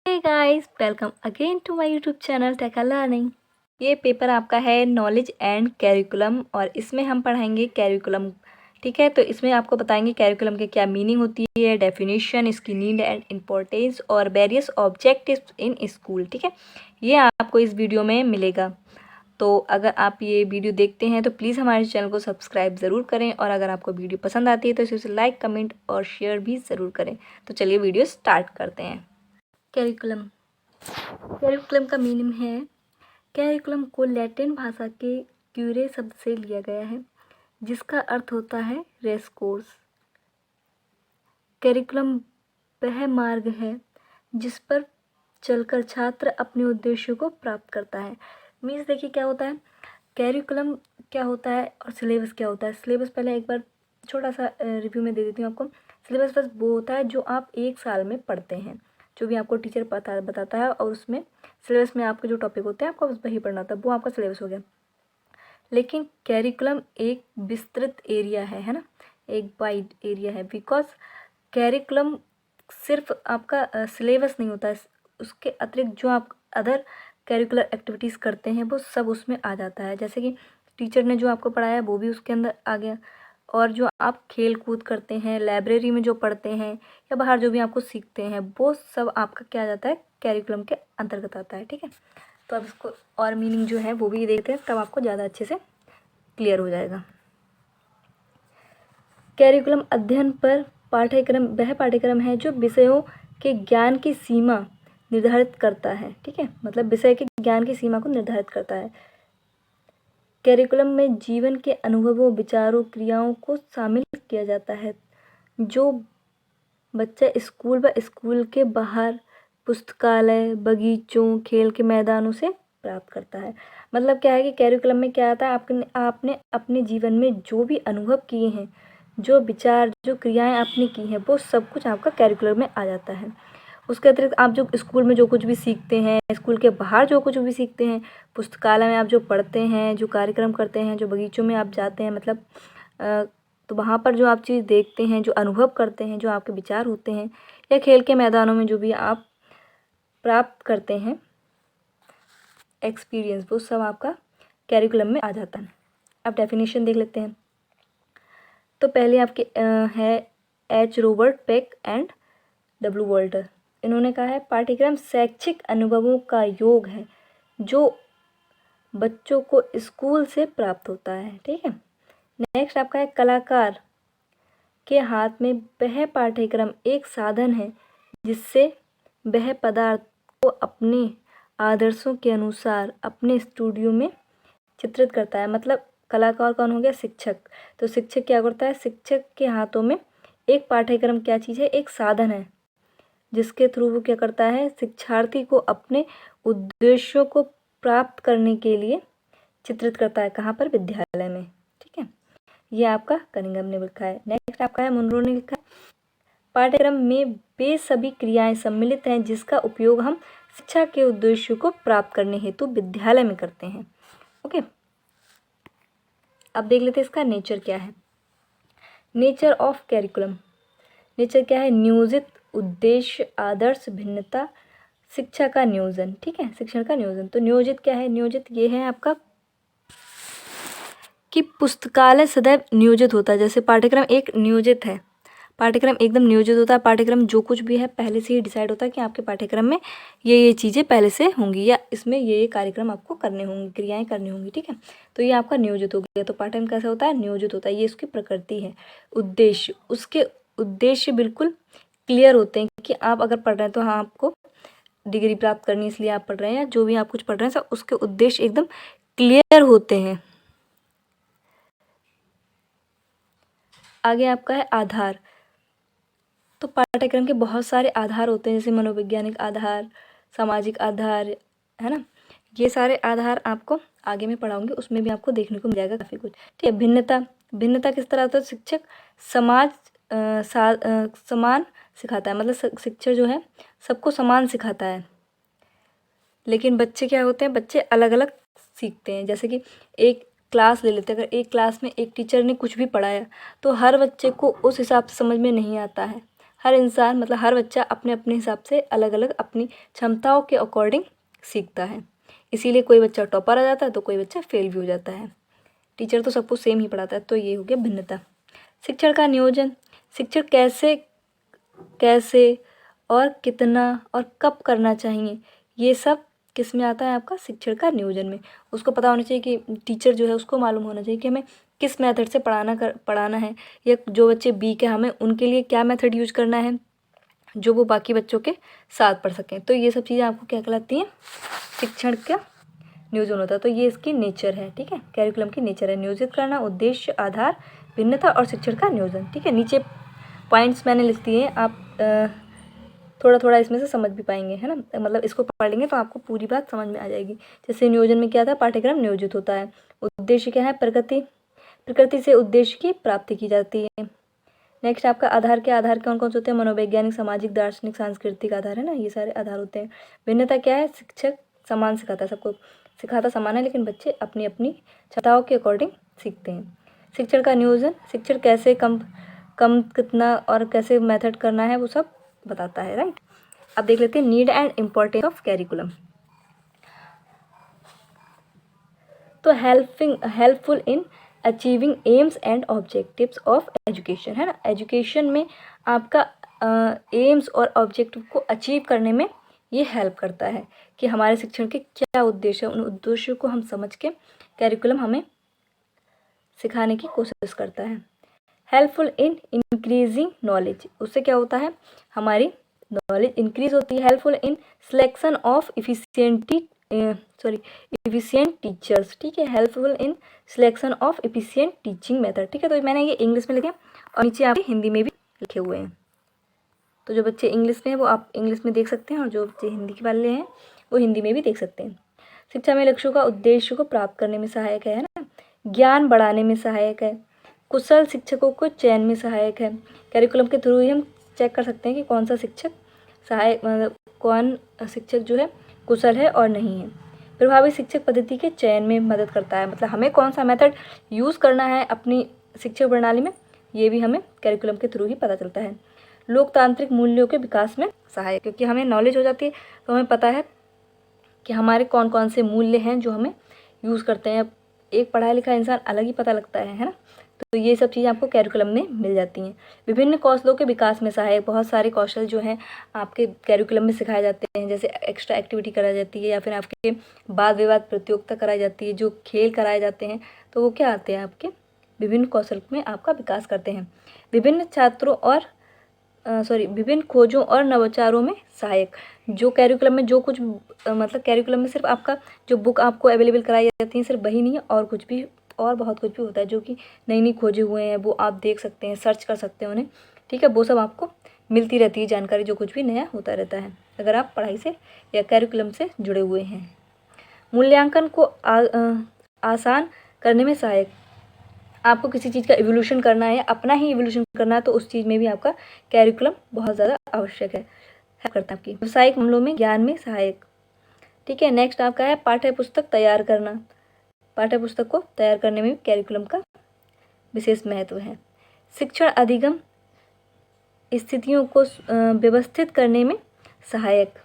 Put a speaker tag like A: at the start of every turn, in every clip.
A: Hey guys, welcome again to my YouTube channel टेका learning. ये paper आपका है नॉलेज एंड कैरिकुलम और इसमें हम पढ़ाएंगे कैरिकुलम। ठीक है, तो इसमें आपको बताएंगे कैरिकुलम के क्या मीनिंग होती है, डेफिनेशन, इसकी नीड एंड इम्पोर्टेंस और वेरियस ऑब्जेक्टिव्स इन स्कूल। ठीक है, ये आपको इस वीडियो में मिलेगा। तो अगर आप ये वीडियो देखते हैं तो प्लीज़ हमारे चैनल को सब्सक्राइब ज़रूर करें और अगर आपको वीडियो पसंद आती है तो इसे लाइक, कमेंट और शेयर भी ज़रूर करें। तो चलिए वीडियो स्टार्ट करते हैं। कैरिकुलम कैरिकुलम का मीनिंग है, कैरिकुलम को लैटिन भाषा के क्यूरे शब्द से लिया गया है जिसका अर्थ होता है रेस कोर्स। कैरिकुलम वह मार्ग है जिस पर चलकर छात्र अपने उद्देश्यों को प्राप्त करता है। मीन्स देखिए क्या होता है कैरिकुलम, क्या होता है और सिलेबस क्या होता है। सिलेबस पहले एक बार छोटा सा रिव्यू में दे देती हूँ आपको। सिलेबस बस वो होता है जो आप एक साल में पढ़ते हैं, जो भी आपको टीचर बताता है और उसमें सिलेबस में आपके जो टॉपिक होते हैं आपको बस वही पढ़ना होता है, वो आपका सिलेबस हो गया। लेकिन कैरिकुलम एक विस्तृत एरिया है ना, एक वाइड एरिया है। बिकॉज कैरिकुलम सिर्फ आपका सिलेबस नहीं होता है, उसके अतिरिक्त जो आप अदर कैरिकुलर एक्टिविटीज़ करते हैं वो सब उसमें आ जाता है। जैसे कि टीचर ने जो आपको पढ़ाया वो भी उसके अंदर आ गया, और जो आप खेल कूद करते हैं, लाइब्रेरी में जो पढ़ते हैं या बाहर जो भी आपको सीखते हैं वो सब आपका क्या आ जाता है, कैरिकुलम के अंतर्गत आता है। ठीक है, तो अब इसको और मीनिंग जो है वो भी देखते हैं, तब आपको ज़्यादा अच्छे से क्लियर हो जाएगा। कैरिकुलम अध्ययन पर पाठ्यक्रम वह पाठ्यक्रम है जो विषयों के ज्ञान की सीमा निर्धारित करता है। ठीक है, मतलब विषय के ज्ञान की सीमा को निर्धारित करता है। कैरिकुलम में जीवन के अनुभवों, विचारों, क्रियाओं को शामिल किया जाता है जो बच्चा स्कूल व स्कूल के बाहर पुस्तकालय, बगीचों, खेल के मैदानों से प्राप्त करता है। मतलब क्या है कि कैरिकुलम में क्या आता है, आपने अपने जीवन में जो भी अनुभव किए हैं, जो विचार, जो क्रियाएं आपने की हैं, वो सब कुछ आपका कैरिकुलम में आ जाता है। उसके अतिरिक्त आप जो स्कूल में जो कुछ भी सीखते हैं, स्कूल के बाहर जो कुछ भी सीखते हैं, पुस्तकालय में आप जो पढ़ते हैं, जो कार्यक्रम करते हैं, जो बगीचों में आप जाते हैं, मतलब तो वहाँ पर जो आप चीज़ देखते हैं, जो अनुभव करते हैं, जो आपके विचार होते हैं, या खेल के मैदानों में जो भी आप प्राप्त करते हैं एक्सपीरियंस, वो सब आपका कैरिकुलम में आ जाता है। अब डेफिनेशन देख लेते हैं। तो पहले आपके है H Robert pack and W Walter. इन्होंने कहा है पाठ्यक्रम शैक्षिक अनुभवों का योग है जो बच्चों को स्कूल से प्राप्त होता है। ठीक है, नेक्स्ट आपका है कलाकार के हाथ में वह पाठ्यक्रम एक साधन है जिससे वह पदार्थ को अपने आदर्शों के अनुसार अपने स्टूडियो में चित्रित करता है। मतलब कलाकार कौन हो गया, शिक्षक। तो शिक्षक क्या करता है, शिक्षक के हाथों में एक पाठ्यक्रम क्या चीज़ है, एक साधन है जिसके थ्रू वो क्या करता है, शिक्षार्थी को अपने उद्देश्यों को प्राप्त करने के लिए चित्रित करता है। कहाँ पर, विद्यालय में। ठीक है, ये आपका कनिंघम ने लिखा है। नेक्स्ट आपका है मुनरो ने लिखा है पाठ्यक्रम में वे सभी क्रियाएं सम्मिलित हैं जिसका उपयोग हम शिक्षा के उद्देश्यों को प्राप्त करने हेतु विद्यालय में करते हैं। ओके, अब देख लेते हैं इसका नेचर क्या है। नेचर ऑफ कैरिकुलम, नेचर क्या है, नियोजित उद्देश्य, आदर्श, भिन्नता, शिक्षा का नियोजन। ठीक है, शिक्षण का नियोजन। तो नियोजित क्या है, नियोजित ये है आपका कि पुस्तकालय सदैव नियोजित होता है। जैसे पाठ्यक्रम एक नियोजित है, पाठ्यक्रम एकदम नियोजित होता है। पाठ्यक्रम जो कुछ भी है पहले से ही डिसाइड होता है कि आपके पाठ्यक्रम में ये चीज़ें पहले से होंगी या इसमें ये कार्यक्रम आपको करने होंगे, क्रियाएं करनी होंगी। ठीक है, तो ये आपका नियोजित हो गया। तो पाठ्यक्रम कैसा होता है, नियोजित होता है। ये उसकी प्रकृति है। उद्देश्य, उसके उद्देश्य बिल्कुल क्लियर होते हैं कि आप अगर पढ़ रहे हैं तो हाँ आपको डिग्री प्राप्त करनी इसलिए आप पढ़ रहे हैं, या जो भी आप कुछ पढ़ रहे हैं सब उसके उद्देश्य एकदम क्लियर होते हैं। आगे आपका है आधार। तो पाठ्यक्रम के बहुत सारे आधार होते हैं, जैसे मनोवैज्ञानिक आधार, सामाजिक आधार, है ना। ये सारे आधार आपको आगे में पढ़ाऊंगी, उसमें भी आपको देखने को मिल जाएगा काफ़ी कुछ। ठीक है, भिन्नता, भिन्नता किस तरह होता है, शिक्षक समान सिखाता है। मतलब शिक्षक जो है सबको समान सिखाता है, लेकिन बच्चे क्या होते हैं, बच्चे अलग अलग सीखते हैं। जैसे कि एक क्लास ले लेते हैं, अगर एक क्लास में एक टीचर ने कुछ भी पढ़ाया तो हर बच्चे को उस हिसाब से समझ में नहीं आता है। हर इंसान मतलब हर बच्चा अपने अपने हिसाब से अलग अलग अपनी क्षमताओं के अकॉर्डिंग सीखता है, इसीलिए कोई बच्चा टॉपर आ जाता है तो कोई बच्चा फेल भी हो जाता है। टीचर तो सबको सेम ही पढ़ाता है, तो ये हो गया भिन्नता। शिक्षण का नियोजन, शिक्षण कैसे कैसे और कितना और कब करना चाहिए, ये सब किस में आता है आपका शिक्षण का नियोजन में। उसको पता होना चाहिए कि टीचर जो है उसको मालूम होना चाहिए कि हमें किस मेथड से पढ़ाना है, या जो बच्चे वीक है हमें उनके लिए क्या मेथड यूज करना है जो वो बाकी बच्चों के साथ पढ़ सकें। तो ये सब चीज़ें आपको क्या कहलाती हैं, शिक्षण का नियोजन होता है। तो ये इसकी नेचर है, ठीक है, कैरिकुलम की नेचर है, नियोजित करना, उद्देश्य, आधार, भिन्नता और शिक्षण का नियोजन। ठीक है, नीचे पॉइंट्स मैंने लिख दिए, आप थोड़ा थोड़ा इसमें से समझ भी पाएंगे, है ना, मतलब इसको पढ़ लेंगे तो आपको पूरी बात समझ में आ जाएगी। जैसे नियोजन में क्या था, पाठ्यक्रम नियोजित होता है। उद्देश्य क्या है, प्रकृति से उद्देश्य की प्राप्ति की जाती है। नेक्स्ट आपका आधार, के आधार कौन कौन से होते हैं, मनोवैज्ञानिक, सामाजिक, दार्शनिक, सांस्कृतिक आधार, है ना, ये सारे आधार होते हैं। भिन्नता क्या है, शिक्षक समान सिखाता है, सबको सिखाता समान है, लेकिन बच्चे अपनी अपनी क्षमताओं के अकॉर्डिंग सीखते हैं। शिक्षण का नियोजन, शिक्षण कैसे कम कितना और कैसे मेथड करना है वो सब बताता है, राइट। अब देख लेते हैं need and importance of curriculum. तो helpful in achieving aims and objectives of education, है ना, एजुकेशन में आपका एम्स और ऑब्जेक्टिव को अचीव करने में ये हेल्प करता है कि हमारे शिक्षण के क्या उद्देश्य है, उन उद्देश्यों को हम समझ के कैरिकुलम हमें सिखाने की कोशिश करता है। हेल्पफुल इन इंक्रीजिंग नॉलेज, उससे क्या होता है, हमारी नॉलेज इंक्रीज होती है। Helpful in selection of efficient teachers, ठीक है, helpful in selection of efficient teaching method, ठीक है। तो मैंने ये इंग्लिश में लिखे और नीचे आपके हिंदी में भी लिखे हुए हैं, तो जो बच्चे इंग्लिश में हैं वो आप इंग्लिश में देख सकते हैं और जो बच्चे हिंदी के वाले हैं वो हिंदी में भी देख सकते हैं। शिक्षा में लक्ष्यों का उद्देश्य को प्राप्त करने में सहायक है ना, ज्ञान बढ़ाने में सहायक है, कुशल शिक्षकों को चयन में सहायक है। कैरिकुलम के थ्रू ही हम चेक कर सकते हैं कि कौन सा शिक्षक सहायक, मतलब कौन शिक्षक जो है कुशल है और नहीं है। प्रभावी शिक्षक पद्धति के चयन में मदद करता है, मतलब हमें कौन सा मेथड यूज़ करना है अपनी शिक्षा प्रणाली में, ये भी हमें कैरिकुलम के थ्रू ही पता चलता है। लोकतांत्रिक मूल्यों के विकास में सहायक, क्योंकि हमें नॉलेज हो जाती है तो हमें पता है कि हमारे कौन कौन से मूल्य हैं जो हमें यूज़ करते हैं। एक पढ़ा लिखा इंसान अलग ही पता लगता है ना, तो ये सब चीज़ें आपको कैरिकुलम में मिल जाती हैं। विभिन्न कौशलों के विकास में सहायक, बहुत सारे कौशल जो हैं आपके कैरिकुलम में सिखाए जाते हैं, जैसे एक्स्ट्रा एक्टिविटी कराई जाती है या फिर आपके वाद विवाद प्रतियोगिता कराई जाती है, जो खेल कराए जाते हैं, तो वो क्या आते हैं आपके विभिन्न कौशल में आपका विकास करते हैं। विभिन्न छात्रों और विभिन्न खोजों और नवाचारों में सहायक, जो कैरिकुलम में जो कुछ मतलब कैरिकुलम में सिर्फ आपका जो बुक आपको अवेलेबल कराई जाती है सिर्फ वही नहीं है, और कुछ भी और बहुत कुछ भी होता है जो कि नई नई खोजे हुए हैं, वो आप देख सकते हैं, सर्च कर सकते हैं उन्हें, ठीक है, वो सब आपको मिलती रहती है जानकारी, जो कुछ भी नया होता रहता है अगर आप पढ़ाई से या कैरिकुलम से जुड़े हुए हैं। मूल्यांकन को आसान करने में सहायक, आपको किसी चीज़ का इवोल्यूशन करना है, अपना ही इवोल्यूशन करना है, तो उस चीज़ में भी आपका कैरिकुलम बहुत ज़्यादा आवश्यक है, हेल्प करता है आपकी। व्यावसायिक मामलों में ज्ञान में सहायक, ठीक है। नेक्स्ट आपका है पाठ्य पुस्तक तैयार करना, पाठ्य पुस्तक को तैयार करने में कैरिकुलम का विशेष महत्व है। शिक्षण अधिगम स्थितियों को व्यवस्थित करने में सहायक।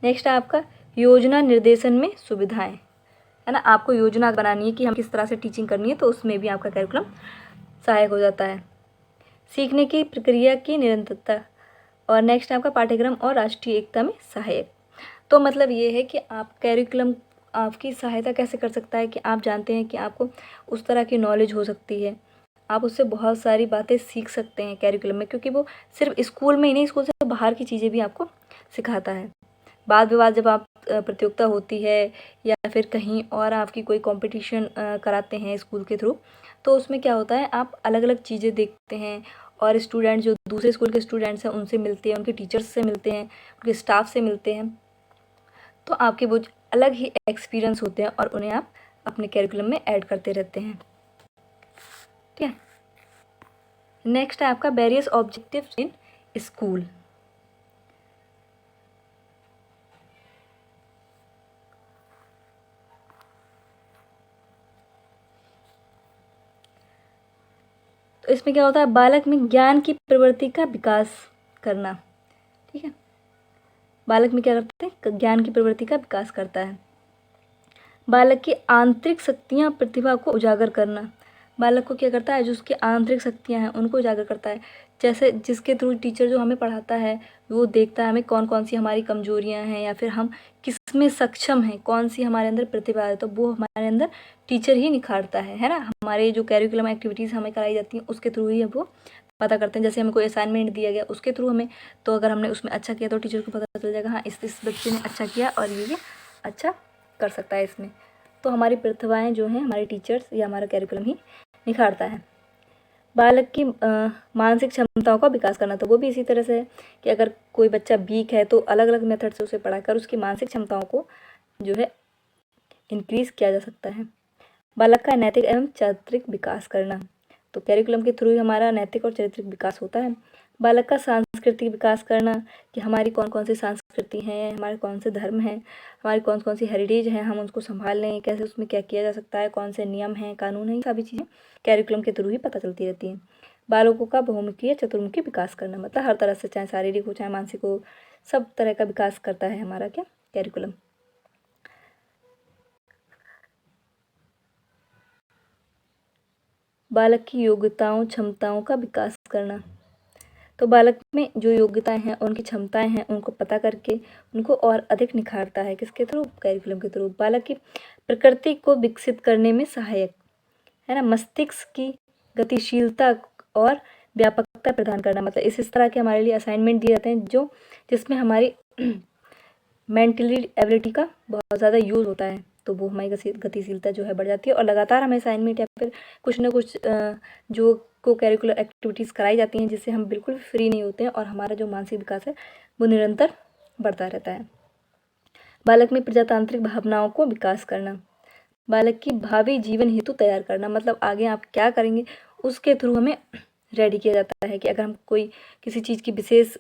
A: नेक्स्ट आपका योजना निर्देशन में सुविधाएं, है ना, आपको योजना बनानी है कि हम किस तरह से टीचिंग करनी है, तो उसमें भी आपका कैरिकुलम सहायक हो जाता है। सीखने की प्रक्रिया की निरंतरता, और नेक्स्ट आपका पाठ्यक्रम और राष्ट्रीय एकता में सहायक। तो मतलब ये है कि आप कैरिकुलम आपकी सहायता कैसे कर सकता है कि आप जानते हैं कि आपको उस तरह की नॉलेज हो सकती है, आप उससे बहुत सारी बातें सीख सकते हैं कैरिकुलम में, क्योंकि वो सिर्फ स्कूल में ही नहीं, स्कूल से बाहर की चीज़ें भी आपको सिखाता है। वाद विवाद जब आप प्रतियोगिता होती है या फिर कहीं और आपकी कोई कंपटीशन कराते हैं स्कूल के थ्रू, तो उसमें क्या होता है, आप अलग अलग चीज़ें देखते हैं और स्टूडेंट जो दूसरे स्कूल के स्टूडेंट्स हैं उनसे मिलते हैं, उनके टीचर्स से मिलते हैं, उनके स्टाफ से मिलते हैं, तो आपके वो अलग ही एक्सपीरियंस होते हैं और उन्हें आप अपने कैरिकुलम में ऐड करते रहते हैं, ठीक है। नेक्स्ट है आपका वेरियस ऑब्जेक्टिव्स इन स्कूल। तो इसमें क्या होता है, बालक में ज्ञान की प्रवृत्ति का विकास, करना। ठीक है, बालक में क्या करते हैं, ज्ञान की प्रवृत्ति का विकास करता है। बालक की आंतरिक शक्तियाँ प्रतिभा को उजागर करना, बालक को क्या करता है, जो उसकी आंतरिक शक्तियाँ हैं उनको उजागर करता है। जैसे जिसके थ्रू टीचर जो हमें पढ़ाता है वो देखता है हमें कौन कौन सी हमारी कमजोरियाँ हैं या फिर हम किस में सक्षम हैं, कौन सी हमारे अंदर प्रतिभा है, तो वो हमारे अंदर टीचर ही निखारता है ना। हमारे जो कैरिकुलम एक्टिविटीज़ हमें कराई जाती हैं उसके थ्रू ही वो पता करते हैं। जैसे हमें कोई असाइनमेंट दिया गया उसके थ्रू हमें, तो अगर हमने उसमें अच्छा किया तो टीचर को पता चल जाएगा हाँ इस बच्चे ने अच्छा किया और ये अच्छा कर सकता है इसमें। तो हमारी प्रतिभाएं जो हैं हमारे टीचर्स या हमारा कैरिकुलम ही निखारता है। बालक की मानसिक क्षमताओं का विकास करना, तो वो भी इसी तरह से है कि अगर कोई बच्चा वीक है तो अलग अलग मेथड से उसे पढ़ाकर उसकी मानसिक क्षमताओं को जो है इंक्रीज किया जा सकता है। बालक का नैतिक एवं चारित्रिक विकास करना, तो कैरिकुलम के थ्रू ही हमारा नैतिक और चारित्रिक विकास होता है। बालक का सांस्कृतिक विकास करना, कि हमारी कौन कौन सी संस्कृति हैं, हमारे कौन से धर्म हैं, हमारी कौन कौन सी हेरिटेज हैं, हम उसको संभाल लें, कैसे उसमें क्या किया जा सकता है, कौन से नियम हैं, कानून हैं, सभी चीज़ें कैरिकुलम के थ्रू ही पता चलती रहती हैं। बालकों का बहुमुखी या चतुर्मुखी विकास करना, मतलब हर तरह से, चाहे शारीरिक हो चाहे मानसिक हो, सब तरह का विकास करता है हमारा क्या कैरिकुलम। बालक की योग्यताओं क्षमताओं का विकास करना, तो बालक में जो योग्यताएं हैं उनकी क्षमताएं हैं उनको पता करके उनको और अधिक निखारता है, किसके थ्रू, कैरिकुलम के थ्रू। बालक की प्रकृति को विकसित करने में सहायक है ना, मस्तिष्क की गतिशीलता और व्यापकता प्रदान करना, मतलब इस तरह के हमारे लिए असाइनमेंट दिए जाते हैं जो जिसमें हमारी मेंटली एबिलिटी का बहुत ज़्यादा यूज़ होता है, तो वो हमारी गतिशीलता जो है बढ़ जाती है। और लगातार हमें असाइनमेंट या फिर कुछ ना कुछ जो को कैरिकुलर एक्टिविटीज़ कराई जाती हैं जिससे हम बिल्कुल फ्री नहीं होते हैं और हमारा जो मानसिक विकास है वो निरंतर बढ़ता रहता है। बालक में प्रजातांत्रिक भावनाओं को विकास करना, बालक की भावी जीवन हेतु तैयार करना, मतलब आगे आप क्या करेंगे उसके थ्रू हमें रेडी किया जाता है कि अगर हम कोई किसी चीज़ की विशेष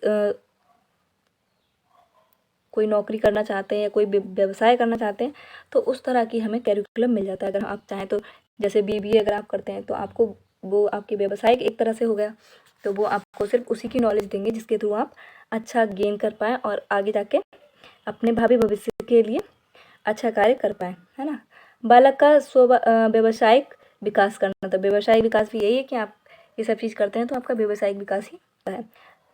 A: कोई नौकरी करना चाहते हैं या कोई व्यवसाय करना चाहते हैं तो उस तरह की हमें कैरिकुलम मिल जाता है। अगर आप चाहें तो जैसे बीबीए अगर आप करते हैं तो आपको वो आपके व्यवसायिक एक तरह से हो गया, तो वो आपको सिर्फ उसी की नॉलेज देंगे जिसके थ्रू आप अच्छा गेन कर पाएँ और आगे जाके अपने भावी भविष्य के लिए अच्छा कार्य कर पाएँ, है ना। बालक का व्यवसायिक विकास करना, तो व्यवसायिक विकास भी यही है कि आप ये सब चीज़ करते हैं तो आपका व्यवसायिक विकास ही होता है।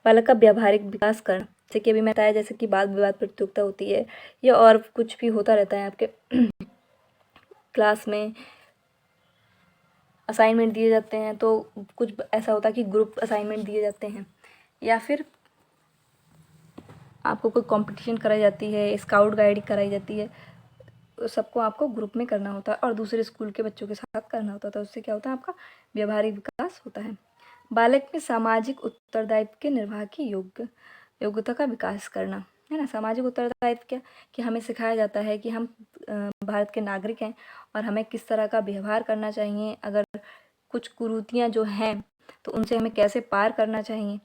A: बालक का व्यावहारिक विकास करना, जैसे कि अभी मैं बताया जैसे कि वाद विवाद प्रतियोगिता होती है या और कुछ भी होता रहता है आपके क्लास में असाइनमेंट दिए जाते हैं, तो कुछ ऐसा होता है कि ग्रुप असाइनमेंट दिए जाते हैं या फिर आपको कोई कंपटीशन कराई जाती है, स्काउट गाइड कराई जाती है, सबको आपको ग्रुप में करना होता है और दूसरे स्कूल के बच्चों के साथ करना होता है, तो उससे क्या होता है आपका व्यवहारिक विकास होता है। बालक में सामाजिक उत्तरदायित्व के निर्वाह की योग्यता का विकास करना, है ना। सामाजिक उत्तरदायित्व क्या, कि हमें सिखाया जाता है कि हम भारत के नागरिक हैं और हमें किस तरह का व्यवहार करना चाहिए, अगर कुछ कुरीतियाँ जो हैं तो उनसे हमें कैसे पार करना चाहिए,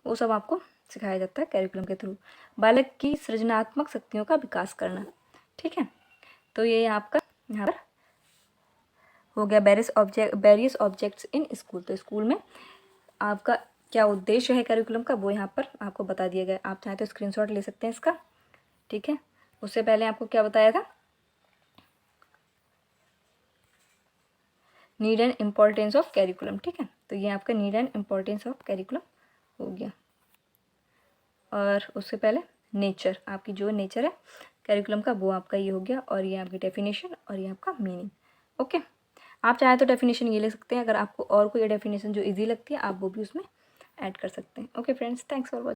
A: वो सब आपको सिखाया जाता है कैरिकुलम के थ्रू। बालक की सृजनात्मक शक्तियों का विकास करना, ठीक है। तो ये आपका यहाँ पर हो गया वेरियस ऑब्जेक्ट्स इन स्कूल। तो स्कूल में आपका क्या उद्देश्य है कैरिकुलम का वो यहाँ पर आपको बता दिया गया। आप चाहें तो स्क्रीनशॉट ले सकते हैं इसका, ठीक है। उससे पहले आपको क्या बताया था, need and importance of curriculum, ठीक है। तो ये आपका need and importance of curriculum हो गया। और उससे पहले नेचर, आपकी जो नेचर है कैरिकुलम का वो आपका ये हो गया, और ये आपकी डेफिनेशन और ये आपका मीनिंग, ओके। आप चाहें तो डेफिनेशन ये ले सकते हैं, अगर आपको और कोई डेफिनेशन जो इजी लगती है आप वो भी उसमें ऐड कर सकते हैं। Okay friends, thanks for watching.